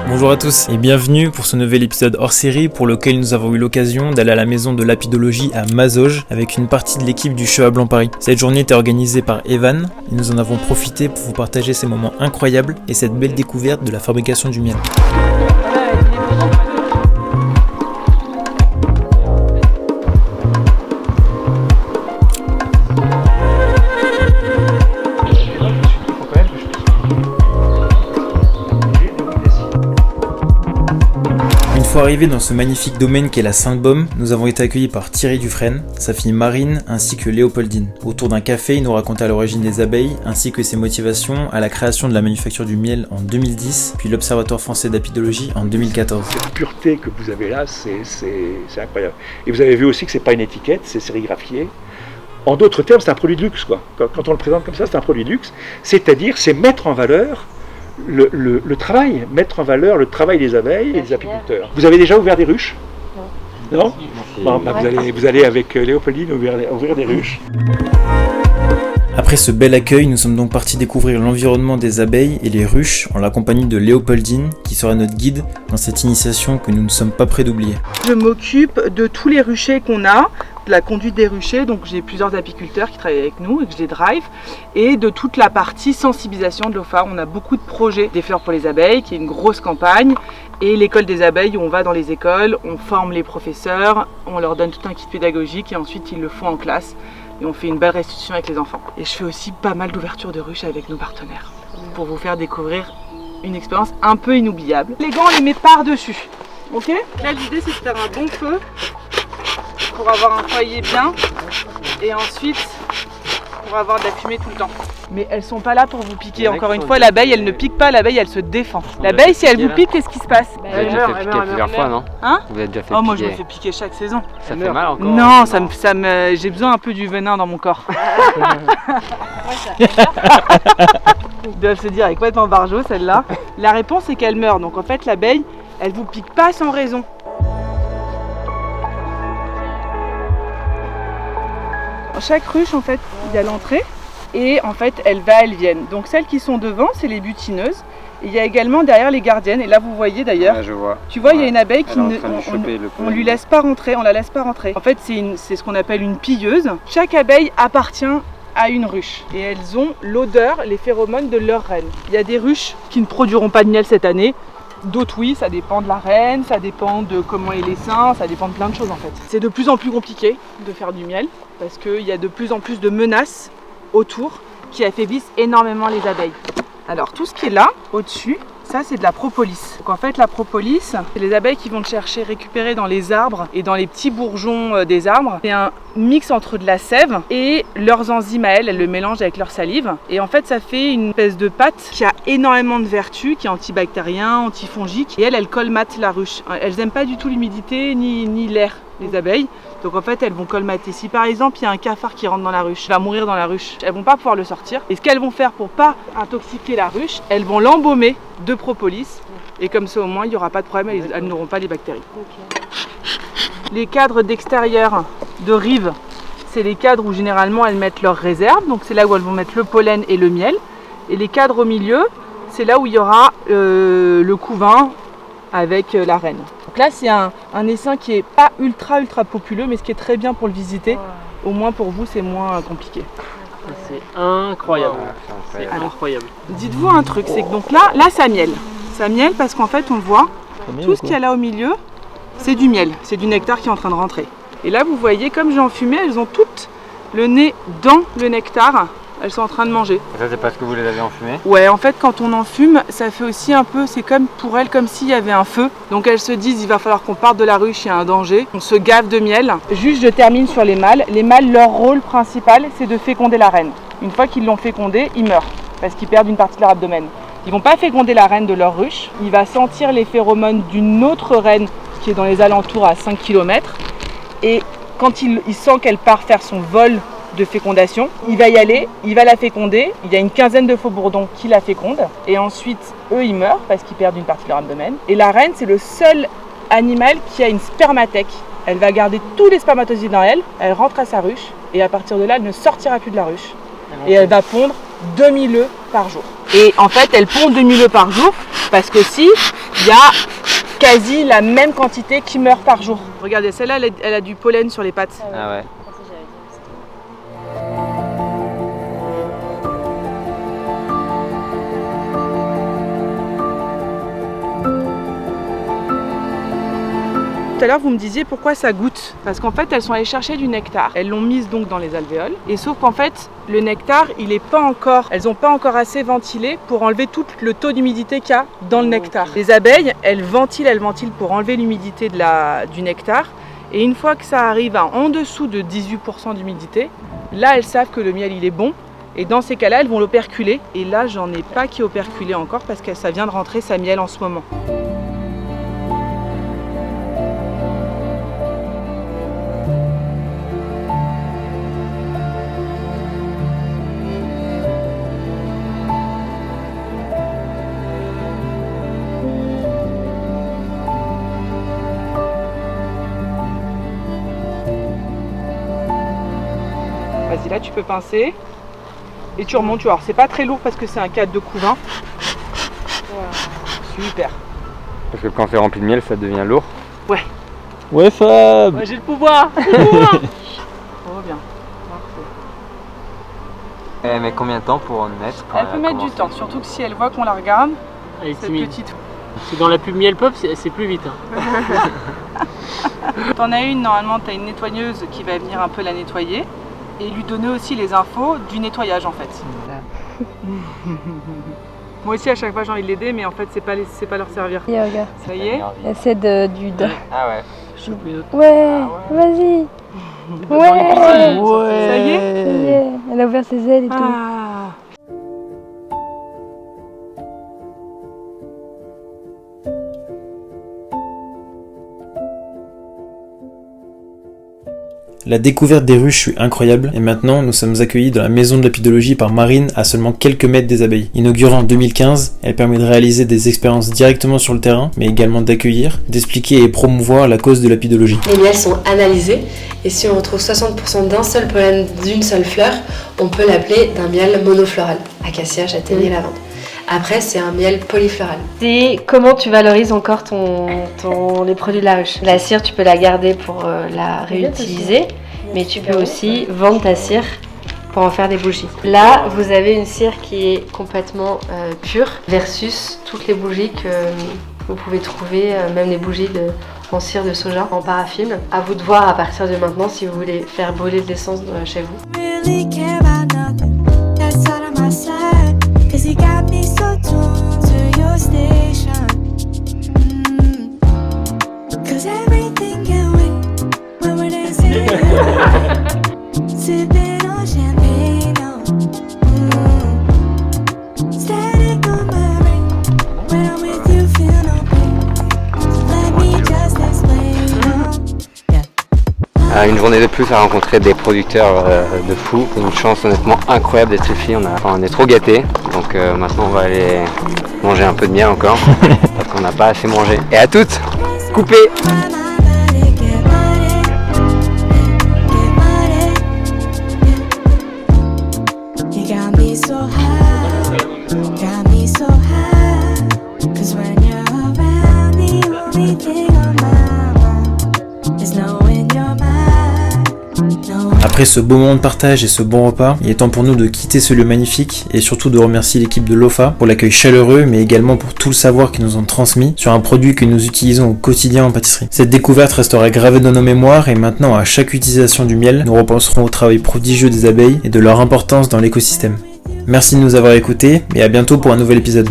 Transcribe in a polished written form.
Bonjour à tous et bienvenue pour ce nouvel épisode hors série pour lequel nous avons eu l'occasion d'aller à la maison de lapidologie à Mazauges avec une partie de l'équipe du Cheval Blanc Paris. Cette journée était organisée par Evan et nous en avons profité pour vous partager ces moments incroyables et cette belle découverte de la fabrication du miel. Une fois arrivés dans ce magnifique domaine qu'est la Sainte-Baume, nous avons été accueillis par Thierry Dufresne, sa fille Marine ainsi que Léopoldine. Autour d'un café, il nous raconta l'origine des abeilles ainsi que ses motivations à la création de la manufacture du miel en 2010, puis l'Observatoire français d'apidologie en 2014. Cette pureté que vous avez là, c'est incroyable. Et vous avez vu aussi que c'est pas une étiquette, c'est sérigraphié. En d'autres termes, c'est un produit de luxe, quoi. Quand on le présente comme ça, c'est un produit de luxe. C'est-à-dire, c'est mettre en valeur le travail, mettre en valeur le travail des abeilles et des apiculteurs. Vous avez déjà ouvert des ruches ? Non ? Bon, bah vous allez avec Léopoldine ouvrir des ruches. Après ce bel accueil, nous sommes donc partis découvrir l'environnement des abeilles et les ruches en la compagnie de Léopoldine, qui sera notre guide dans cette initiation que nous ne sommes pas prêts d'oublier. Je m'occupe de tous les ruchers qu'on a, de la conduite des ruchers, donc j'ai plusieurs apiculteurs qui travaillent avec nous et que je les drive, et de toute la partie sensibilisation de l'OFA. On a beaucoup de projets des fleurs pour les abeilles, qui est une grosse campagne, et l'école des abeilles où on va dans les écoles, on forme les professeurs, on leur donne tout un kit pédagogique et ensuite ils le font en classe. Et on fait une belle restitution avec les enfants. Et je fais aussi pas mal d'ouvertures de ruches avec nos partenaires pour vous faire découvrir une expérience un peu inoubliable. Les gants, on les met par-dessus. Ok ? Là, l'idée, c'est de faire un bon feu pour avoir un foyer bien et ensuite pour avoir de la fumée tout le temps. Mais elles sont pas là pour vous piquer. Encore une fois, l'abeille, elle ne pique pas, l'abeille, elle se défend. L'abeille, si elle vous pique, qu'est-ce qui se passe ? Vous avez déjà fait piquer plusieurs fois, non ? Hein ? Vous avez déjà fait Oh, moi, piquer. je me fais piquer chaque saison. Ça fait mal encore ? Non, j'ai besoin un peu du venin dans mon corps. Ils doivent se dire, elle est complètement barjot celle-là. La réponse est qu'elle meurt. Donc en fait, l'abeille, elle vous pique pas sans raison. Dans chaque ruche, en fait, il y a l'entrée. Et en fait, elles viennent. Donc celles qui sont devant, c'est les butineuses. Et il y a également derrière les gardiennes. Et là, vous voyez d'ailleurs, Là, je vois. tu vois, il y a une abeille qui on lui laisse pas rentrer, on la laisse pas rentrer. En fait, c'est ce qu'on appelle une pilleuse. Chaque abeille appartient à une ruche et elles ont l'odeur, les phéromones de leur reine. Il y a des ruches qui ne produiront pas de miel cette année. D'autres oui, ça dépend de la reine, ça dépend de comment est l'essaim, ça dépend de plein de choses en fait. C'est de plus en plus compliqué de faire du miel parce qu'il y a de plus en plus de menaces autour qui affaiblissent énormément les abeilles. Alors tout ce qui est là, au-dessus, ça c'est de la propolis. Donc en fait la propolis, c'est les abeilles qui vont chercher récupérer dans les arbres et dans les petits bourgeons des arbres. C'est un mix entre de la sève et leurs enzymes à elles le mélangent avec leur salive. Et en fait ça fait une espèce de pâte qui a énormément de vertus, qui est antibactérien, antifongique. Et elles colmatent la ruche. Elles n'aiment pas du tout l'humidité ni l'air, les abeilles. Donc en fait elles vont colmater. Si par exemple il y a un cafard qui rentre dans la ruche, il va mourir dans la ruche, elles vont pas pouvoir le sortir. Et ce qu'elles vont faire pour pas intoxiquer la ruche, elles vont l'embaumer de propolis. Et comme ça au moins il n'y aura pas de problème, elles n'auront pas les bactéries. Okay. Les cadres d'extérieur de rive, c'est les cadres où généralement elles mettent leurs réserves. Donc c'est là où elles vont mettre le pollen et le miel. Et les cadres au milieu, c'est là où il y aura le couvain avec la reine. Donc là c'est un essaim qui est pas ultra populeux mais ce qui est très bien pour le visiter. Au moins pour vous c'est moins compliqué. C'est incroyable. C'est incroyable. Dites-vous un truc, c'est que donc là ça miel. Ça miel parce qu'en fait on voit tout ce qu'il y a là au milieu, c'est du miel, c'est du nectar qui est en train de rentrer. Et là vous voyez comme j'ai enfumé, elles ont toutes le nez dans le nectar. Elles sont en train de manger. Et ça, c'est parce que vous les avez enfumées ? Ouais, en fait, quand on enfume, ça fait aussi un peu, c'est comme pour elles, comme s'il y avait un feu. Donc elles se disent, il va falloir qu'on parte de la ruche, il y a un danger. On se gave de miel. Juste, je termine sur les mâles. Les mâles, leur rôle principal, c'est de féconder la reine. Une fois qu'ils l'ont fécondée, ils meurent parce qu'ils perdent une partie de leur abdomen. Ils vont pas féconder la reine de leur ruche. Il va sentir les phéromones d'une autre reine qui est dans les alentours à 5 km. Et quand il sent qu'elle part faire son vol de fécondation, il va y aller, il va la féconder, il y a une quinzaine de faux bourdons qui la fécondent et ensuite eux ils meurent parce qu'ils perdent une partie de leur abdomen. Et la reine c'est le seul animal qui a une spermathèque. Elle va garder tous les spermatozoïdes dans elle, elle rentre à sa ruche et à partir de là elle ne sortira plus de la ruche et elle va pondre 2000 œufs par jour. Et en fait, elles pondent 2000 œufs par jour parce que si, il y a quasi la même quantité qui meurt par jour. Regardez, celle-là, elle a du pollen sur les pattes. Ah ouais. Tout à l'heure, vous me disiez pourquoi ça goûte. Parce qu'en fait, elles sont allées chercher du nectar. Elles l'ont mise donc dans les alvéoles. Et sauf qu'en fait, le nectar, elles n'ont pas encore assez ventilé pour enlever tout le taux d'humidité qu'il y a dans le nectar. Les abeilles, elles ventilent pour enlever l'humidité du nectar. Et une fois que ça arrive à en dessous de 18% d'humidité, là, elles savent que le miel, il est bon. Et dans ces cas-là, elles vont l'operculer. Et là, j'en ai pas qui operculé encore parce que ça vient de rentrer sa miel en ce moment. Vas-y, là tu peux pincer et tu remontes. Alors c'est pas très lourd parce que c'est un cadre de couvain. Voilà. Super. Parce que quand c'est rempli de miel, ça devient lourd. Ouais. Ouais Fab. Ouais, j'ai le pouvoir. Oh bien. Elle met combien de temps pour en mettre Elle peut mettre du temps, surtout que si elle voit qu'on la regarde, Elle est cette timide. petite. C'est dans la pub Miel Pop, c'est plus vite. Hein. T'en as une, normalement t'as une nettoyeuse qui va venir un peu la nettoyer et lui donner aussi les infos du nettoyage en fait. Moi aussi à chaque fois j'ai envie de l'aider mais en fait c'est pas leur servir. Et regarde, Ça y est. essaie du... Ah ouais. Je chope une autre. Ouais, vas-y. Dans les piscines. Ouais. Ça y est. Ça y est, elle a ouvert ses ailes et tout. Ah. La découverte des ruches fut incroyable et maintenant nous sommes accueillis dans la maison de l'apidologie par Marine à seulement quelques mètres des abeilles. Inaugurée en 2015, elle permet de réaliser des expériences directement sur le terrain, mais également d'accueillir, d'expliquer et promouvoir la cause de l'apidologie. Les miels sont analysés et si on retrouve 60% d'un seul pollen d'une seule fleur, on peut l'appeler d'un miel monofloral, acacia, châtaignier, lavande. Après, c'est un miel polyfloral. C'est comment tu valorises encore les produits de la ruche. La cire, tu peux la garder pour la réutiliser, mais tu peux aussi vendre ta cire pour en faire des bougies. Là, vous avez une cire qui est complètement pure versus toutes les bougies que vous pouvez trouver, même les bougies en cire de soja, en paraffine. À vous de voir à partir de maintenant si vous voulez faire brûler de l'essence chez vous. Cause he got me so tuned to your station. Cause everything can wait when we're dancing. Sipping on champagne. Static on my brain. When I'm with you, feel no pain. So let me just explain. Une journée de plus à rencontrer des producteurs de fous. C'est une chance honnêtement incroyable d'être ici. On est trop gâtés. Donc maintenant on va aller manger un peu de miel encore. Parce qu'on n'a pas assez mangé. Et à toutes, coupez. You got me so high, got me so high. Cause when you're around, the only thing on my mind is knowing you're mine. Après ce beau moment de partage et ce bon repas, il est temps pour nous de quitter ce lieu magnifique et surtout de remercier l'équipe de Lofa pour l'accueil chaleureux mais également pour tout le savoir qu'ils nous ont transmis sur un produit que nous utilisons au quotidien en pâtisserie. Cette découverte restera gravée dans nos mémoires et maintenant à chaque utilisation du miel, nous repenserons au travail prodigieux des abeilles et de leur importance dans l'écosystème. Merci de nous avoir écoutés et à bientôt pour un nouvel épisode.